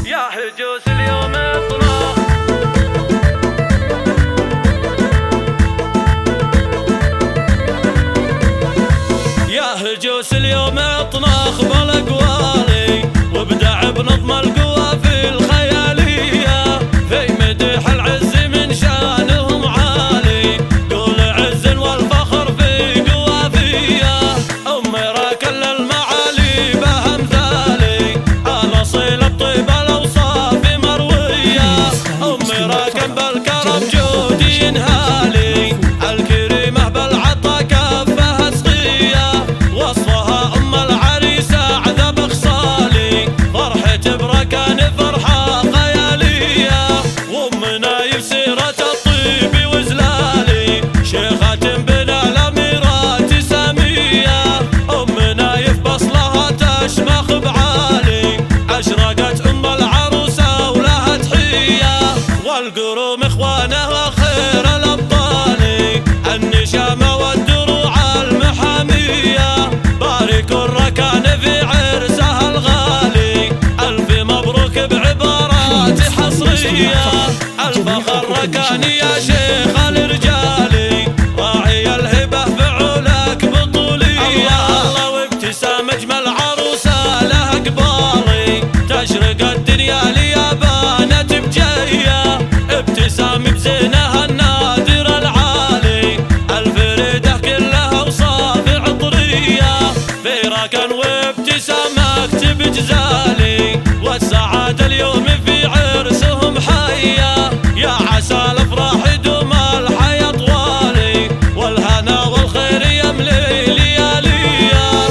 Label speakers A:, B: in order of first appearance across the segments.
A: يا هجوس اليوم اطلع يا هجوس اليوم اطناخ بالاقوالي وابدع بنظم القوى في الخياليه في مدح العز من شانهم عالي قول عز والفخر في قوافيه امي راكل المعالي بامثالي على صيل الطيب الاوصاف مرويه امي راكن بالكرم جودي ينهالي الكريمه بالعطا كفها سقيه وصفها ام العريسه عذب خصالي فرحة بركان فرحه خياليه وامنا يسيره الطيب وزلالي شيخة بنا الاميرات ساميه امنا يفبصلها تشمخ بعالي اشرقت ام العروسه ولها تحيه والقروم اخوانها خير الابطال النشامه والدروع المحاميه باركوا الركان في عرسها الغالي الف مبروك بعبارات حصريه الفخر ركاني يا شيخ الرجالي راعي الهبه فعولك بطوليه الله وابتسام اجمل عروسه لها قبالي تشرق الدنيا لي بانت بجيه ابتسام بزينها النادر العالي الفريده كلها وصاف عطريه في ركن وابتسام اكتب جزالي والسعاده اليوم في عرسهم حيه يا عسى الافراح يدوم الحياه طوالي والهنا والخير يملي لياليه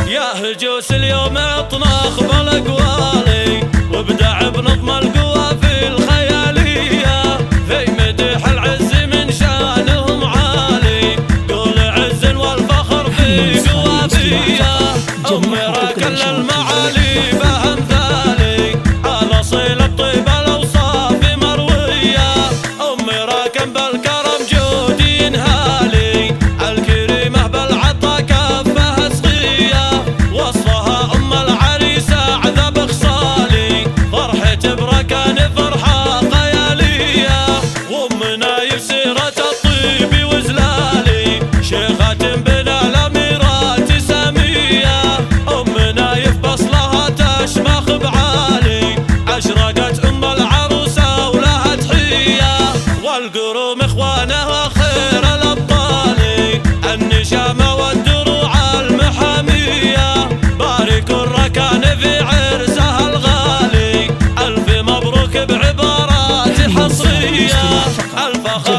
A: يا هجوس اليوم اطناخ بالاقوالي وابدع بنظم القوى في الخياليه في مدح العز من شانهم عالي قول عز والفخر في قوافيه امي راكل المعالي بامثالي على صيل الطيب الاوصاف مرويه امي راكن بالكرم جودي ينهالي الكريمه بالعطا كفها سقيه وصفها ام العريسه عذب خصالي فرحة بركان فرحه خياليه وامنا يسيره الطيب وزلالي شيخة بنا الاميرات ساميه امنا يفبصلها تشمخ بعالي اشرقت ام العروسه ولها تحيه والقروم اخوانها خير الابطال النشامه والدروع المحاميه باركوا الركان في عرسها الغالي الف مبروك بعبارات حصريه الفخر